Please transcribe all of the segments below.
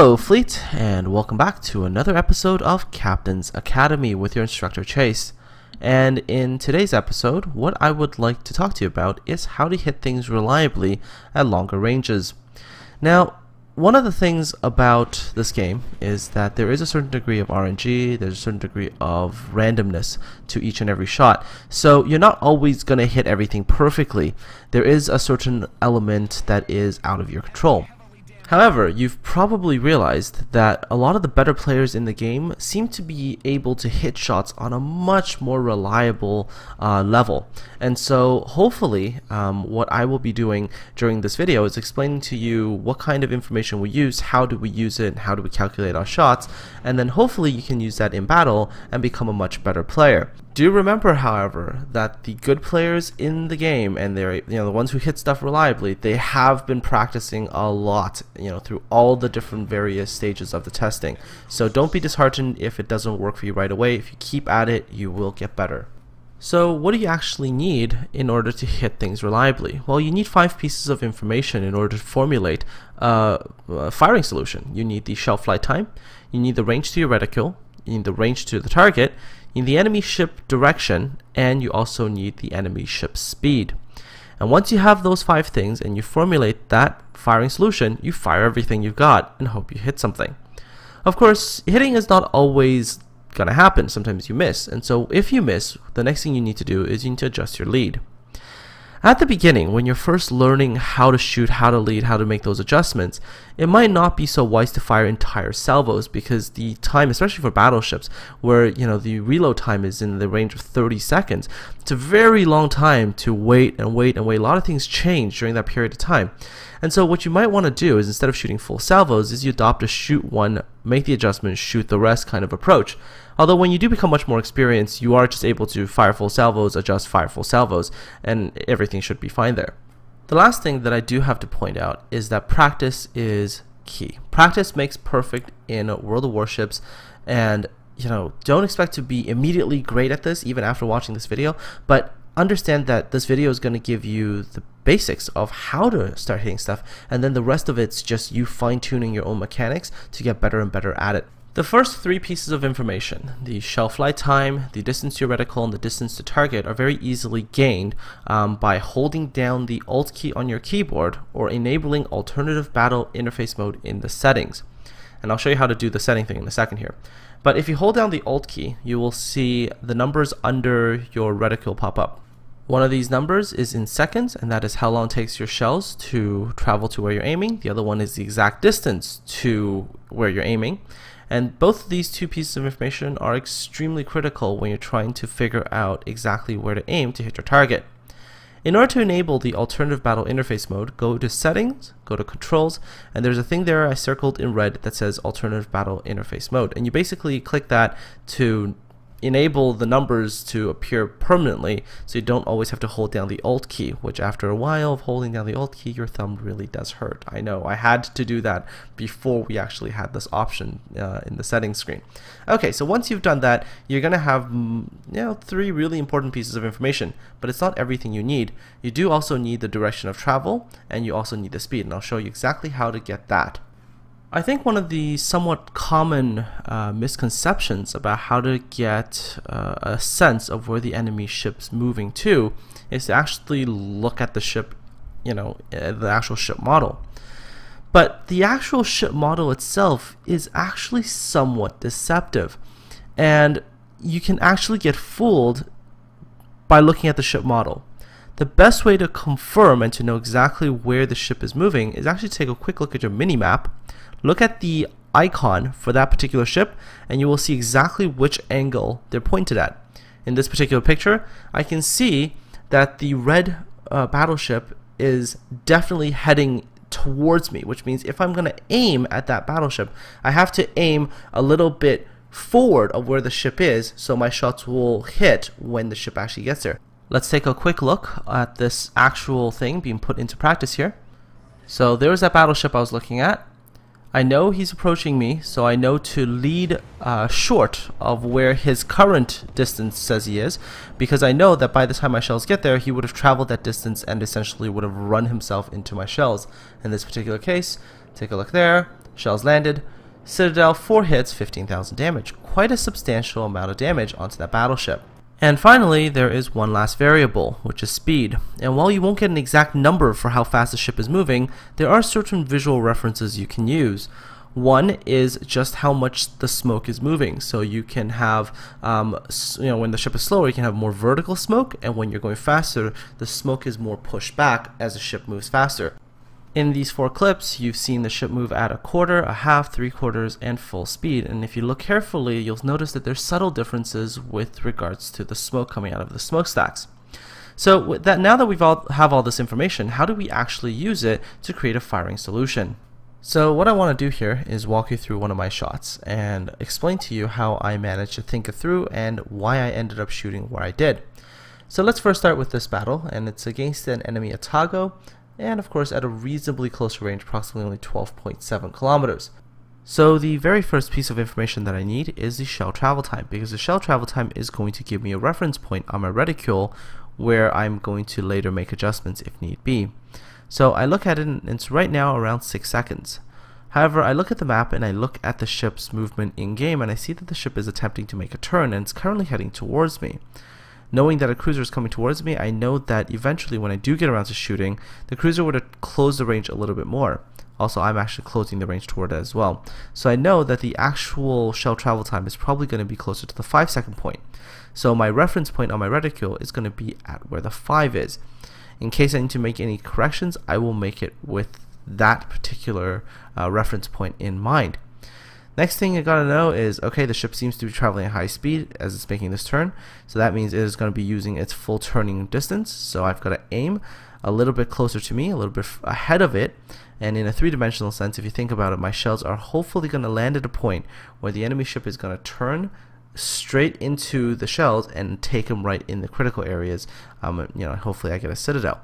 Hello Fleet, and welcome back to another episode of Captain's Academy with your instructor Chase. And in today's episode, what I would like to talk to you about is how to hit things reliably at longer ranges. Now, one of the things about this game is that there is a certain degree of RNG, there's a certain degree of randomness to each and every shot. So you're not always going to hit everything perfectly. There is a certain element that is out of your control. However, you've probably realized that a lot of the better players in the game seem to be able to hit shots on a much more reliable level. And so hopefully what I will be doing during this video is explaining to you what kind of information we use, how do we use it, and how do we calculate our shots, and then hopefully you can use that in battle and become a much better player. Do remember, however, that the good players in the game, and they're the ones who hit stuff reliably, they have been practicing a lot, through all the different various stages of the testing. So don't be disheartened if it doesn't work for you right away. If you keep at it, you will get better. So what do you actually need in order to hit things reliably? Well, you need 5 pieces of information in order to formulate a firing solution. You need the shell flight time, you need the range to your reticle, you need the range to the target, you need the enemy ship direction, and you also need the enemy ship speed. And once you have those 5 things and you formulate that firing solution, you fire everything you've got and hope you hit something. Of course, hitting is not always gonna happen. Sometimes you miss, and so if you miss, the next thing you need to do is you need to adjust your lead. At the beginning, when you're first learning how to shoot, how to lead, how to make those adjustments, it might not be so wise to fire entire salvos, because the time, especially for battleships, where the reload time is in the range of 30 seconds, it's a very long time to wait and wait and wait. A lot of things change during that period of time. And so what you might want to do is, instead of shooting full salvos, is you adopt a shoot one, make the adjustment, shoot the rest kind of approach. Although when you do become much more experienced, you are just able to fire full salvos, adjust, fire full salvos, and everything should be fine there. The last thing that I do have to point out is that practice is key. Practice makes perfect in World of Warships, and don't expect to be immediately great at this even after watching this video, but understand that this video is going to give you the basics of how to start hitting stuff, and then the rest of it's just you fine-tuning your own mechanics to get better and better at it. The first 3 pieces of information, the shell flight time, the distance to your reticle, and the distance to target, are very easily gained by holding down the Alt key on your keyboard or enabling alternative battle interface mode in the settings. And I'll show you how to do the setting thing in a second here. But if you hold down the Alt key, you will see the numbers under your reticle pop up. One of these numbers is in seconds, and that is how long it takes your shells to travel to where you're aiming. The other one is the exact distance to where you're aiming. And both of these 2 pieces of information are extremely critical when you're trying to figure out exactly where to aim to hit your target. In order to enable the alternative battle interface mode, go to settings, go to controls, and there's a thing there I circled in red that says alternative battle interface mode. And you basically click that to enable the numbers to appear permanently, so you don't always have to hold down the Alt key, which after a while of holding down the Alt key, your thumb really does hurt. I know, I had to do that before we actually had this option in the settings screen. Okay, so once you've done that, you're gonna have 3 really important pieces of information, but it's not everything you need. You do also need the direction of travel, and you also need the speed, and I'll show you exactly how to get that. I think one of the somewhat common misconceptions about how to get a sense of where the enemy ship's moving to is to actually look at the ship, the actual ship model. But the actual ship model itself is actually somewhat deceptive, and you can actually get fooled by looking at the ship model. The best way to confirm and to know exactly where the ship is moving is actually to take a quick look at your mini-map. Look at the icon for that particular ship, and you will see exactly which angle they're pointed at. In this particular picture, I can see that the red battleship is definitely heading towards me, which means if I'm going to aim at that battleship, I have to aim a little bit forward of where the ship is, so my shots will hit when the ship actually gets there. Let's take a quick look at this actual thing being put into practice here. So there's that battleship I was looking at. I know he's approaching me, so I know to lead short of where his current distance says he is, because I know that by the time my shells get there, he would have traveled that distance and essentially would have run himself into my shells. In this particular case, take a look there, shells landed, Citadel, 4 hits, 15,000 damage. Quite a substantial amount of damage onto that battleship. And finally, there is one last variable, which is speed. And while you won't get an exact number for how fast the ship is moving, there are certain visual references you can use. One is just how much the smoke is moving. So you can have, when the ship is slower, you can have more vertical smoke, and when you're going faster, the smoke is more pushed back as the ship moves faster. In these 4 clips, you've seen the ship move at a quarter, a half, 3/4, and full speed. And if you look carefully, you'll notice that there's subtle differences with regards to the smoke coming out of the smokestacks. So now that we have all this information, how do we actually use it to create a firing solution? So what I want to do here is walk you through one of my shots and explain to you how I managed to think it through and why I ended up shooting where I did. So let's first start with this battle, and it's against an enemy Atago, and of course at a reasonably close range, approximately only 12.7 kilometers. So the very first piece of information that I need is the shell travel time, because the shell travel time is going to give me a reference point on my reticule where I'm going to later make adjustments if need be. So I look at it and it's right now around 6 seconds. However, I look at the map and I look at the ship's movement in game, and I see that the ship is attempting to make a turn and it's currently heading towards me. Knowing that a cruiser is coming towards me, I know that eventually when I do get around to shooting, the cruiser would have closed the range a little bit more. Also, I'm actually closing the range toward it as well. So I know that the actual shell travel time is probably going to be closer to the 5-second point. So my reference point on my reticule is going to be at where the 5 is. In case I need to make any corrections, I will make it with that particular reference point in mind. Next thing you gotta know is, okay, the ship seems to be traveling at high speed as it's making this turn, so that means it is going to be using its full turning distance. So I've got to aim a little bit closer to me, a little bit ahead of it, and in a 3-dimensional sense, if you think about it, my shells are hopefully going to land at a point where the enemy ship is going to turn straight into the shells and take them right in the critical areas. Hopefully I get a citadel.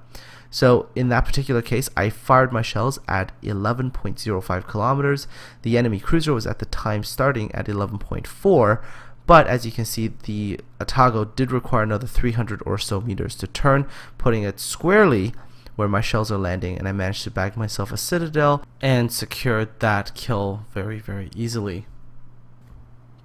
So in that particular case, I fired my shells at 11.05 kilometers. The enemy cruiser was at the time starting at 11.4, but as you can see, the Atago did require another 300 or so meters to turn, putting it squarely where my shells are landing, and I managed to bag myself a citadel and secured that kill very, very easily.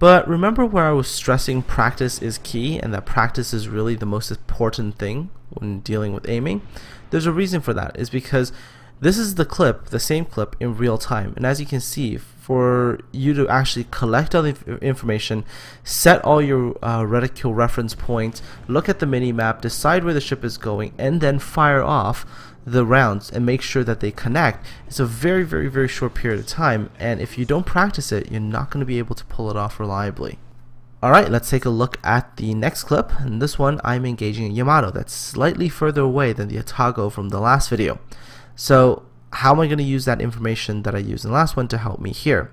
But remember where I was stressing practice is key, and that practice is really the most important thing when dealing with aiming? There's a reason for that. Is because this is the clip, the same clip in real time, and as you can see, for you to actually collect all the information, set all your reticule reference points, look at the mini map, decide where the ship is going, and then fire off the rounds and make sure that they connect, it's a very, very, very short period of time, and if you don't practice it, you're not going to be able to pull it off reliably. Alright, let's take a look at the next clip. In this one, I'm engaging a Yamato that's slightly further away than the Atago from the last video. So how am I going to use that information that I used in the last one to help me here?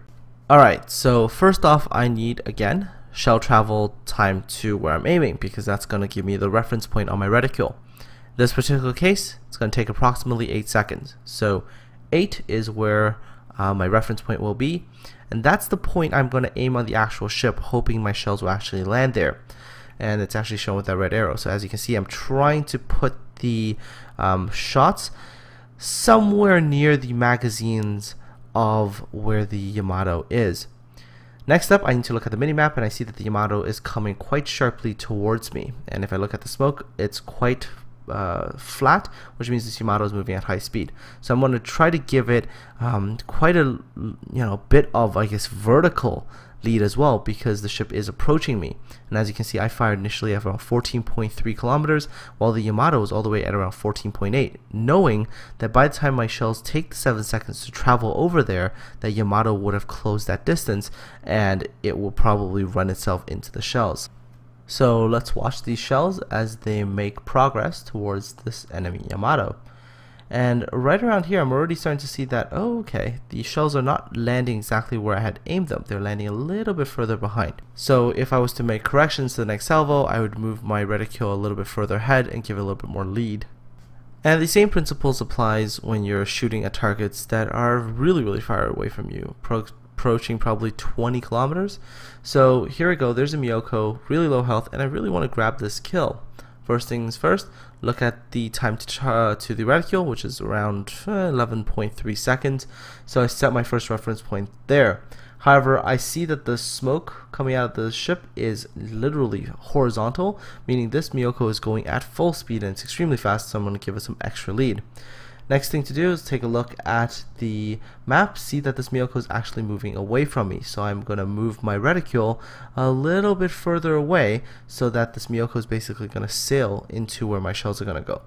Alright, so first off, I need, again, shell travel time to where I'm aiming, because that's going to give me the reference point on my reticule. This particular case, it's going to take approximately 8 seconds. So 8 is where my reference point will be, and that's the point I'm going to aim on the actual ship, hoping my shells will actually land there. And it's actually shown with that red arrow. So as you can see, I'm trying to put the shots somewhere near the magazines of where the Yamato is. Next up, I need to look at the minimap, and I see that the Yamato is coming quite sharply towards me. And if I look at the smoke, it's quite flat, which means this Yamato is moving at high speed. So I'm going to try to give it quite a bit of, I guess, vertical lead as well, because the ship is approaching me. And as you can see, I fired initially at around 14.3 kilometers, while the Yamato is all the way at around 14.8, knowing that by the time my shells take 7 seconds to travel over there, that Yamato would have closed that distance and it will probably run itself into the shells. So let's watch these shells as they make progress towards this enemy Yamato. And right around here, I'm already starting to see that, oh, okay, the shells are not landing exactly where I had aimed them. They're landing a little bit further behind. So if I was to make corrections to the next salvo, I would move my reticule a little bit further ahead and give it a little bit more lead. And the same principles applies when you're shooting at targets that are really, really far away from you, approaching probably 20 kilometers. So here we go, there's a Miyoko, really low health, and I really want to grab this kill. First things first, look at the time to the reticule, which is around 11.3 seconds. So I set my first reference point there. However, I see that the smoke coming out of the ship is literally horizontal, meaning this Miyoko is going at full speed and it's extremely fast, so I'm going to give it some extra lead. Next thing to do is take a look at the map, see that this Miyoko is actually moving away from me. So I'm going to move my reticule a little bit further away so that this Miyoko is basically going to sail into where my shells are going to go.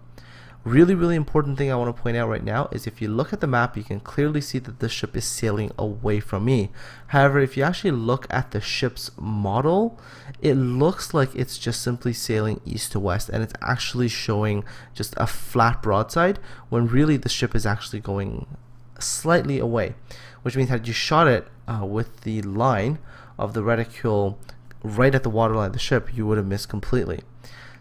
Really important thing I want to point out right now is if you look at the map, you can clearly see that this ship is sailing away from me. However, if you actually look at the ship's model, it looks like it's just simply sailing east to west, and it's actually showing just a flat broadside when really the ship is actually going slightly away, which means had you shot it with the line of the reticule right at the waterline of the ship, you would have missed completely.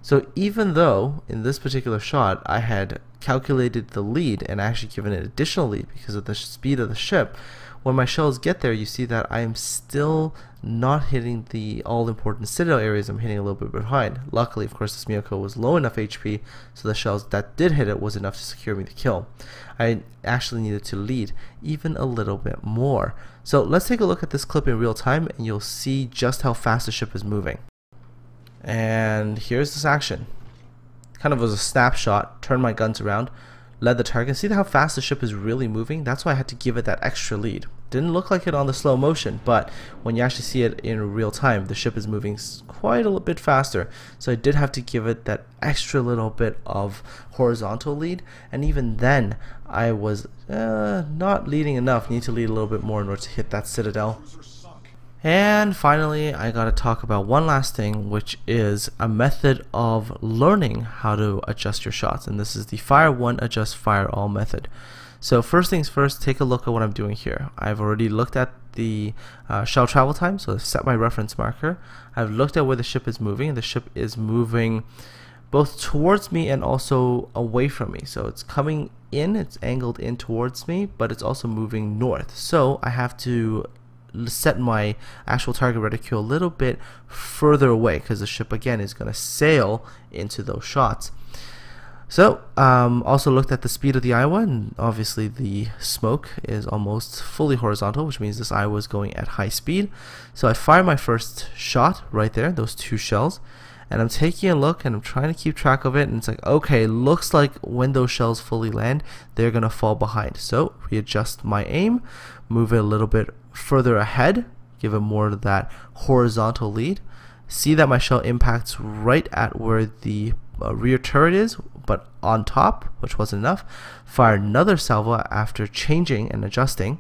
So even though in this particular shot I had calculated the lead and actually given it additional lead because of the speed of the ship, when my shells get there, you see that I am still not hitting the all-important citadel areas. I'm hitting a little bit behind. Luckily, of course, this Miyoko was low enough HP, so the shells that did hit it was enough to secure me the kill. I actually needed to lead even a little bit more. So let's take a look at this clip in real time, and you'll see just how fast the ship is moving. And here's this action. Kind of was a snapshot, turned my guns around, led the target. See how fast the ship is really moving? That's why I had to give it that extra lead. Didn't look like it on the slow motion, but when you actually see it in real time, the ship is moving quite a little bit faster. So I did have to give it that extra little bit of horizontal lead, and even then I was not leading enough. Need to lead a little bit more in order to hit that citadel. And finally, I gotta talk about one last thing, which is a method of learning how to adjust your shots, and this is the fire one, adjust fire all method. So first things first, take a look at what I'm doing here. I've already looked at the shell travel time, so I've set my reference marker. I've looked at where the ship is moving, and the ship is moving both towards me and also away from me. So it's coming in, it's angled in towards me, but it's also moving north. So I have to set my actual target reticule a little bit further away because the ship again is going to sail into those shots. So also looked at the speed of the Iowa, and obviously the smoke is almost fully horizontal, which means this Iowa is going at high speed. So I fire my first shot right there, those two shells, and I'm taking a look and I'm trying to keep track of it, and it's like, okay, looks like when those shells fully land, they're gonna fall behind. So readjust my aim, move it a little bit further ahead, give it more of that horizontal lead. See that my shell impacts right at where the rear turret is, but on top, which wasn't enough. Fire another salvo after changing and adjusting,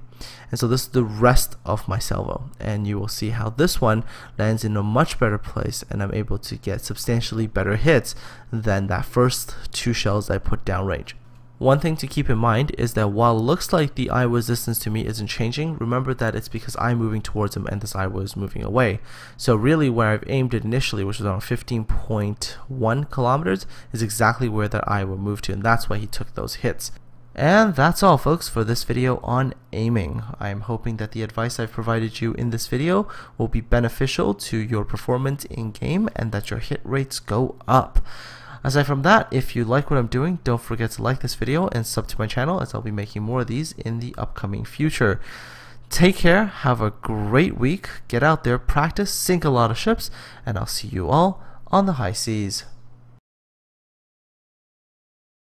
and so this is the rest of my salvo, and you will see how this one lands in a much better place, and I'm able to get substantially better hits than that first two shells I put downrange. One thing to keep in mind is that while it looks like the Iowa's distance to me isn't changing, remember that it's because I'm moving towards him and this Iowa is moving away. So really where I've aimed it initially, which was around 15.1 kilometers, is exactly where that Iowa moved to, and that's why he took those hits. And that's all, folks, for this video on aiming. I'm hoping that the advice I've provided you in this video will be beneficial to your performance in game and that your hit rates go up. Aside from that, if you like what I'm doing, don't forget to like this video and sub to my channel, as I'll be making more of these in the upcoming future. Take care, have a great week, get out there, practice, sink a lot of ships, and I'll see you all on the high seas.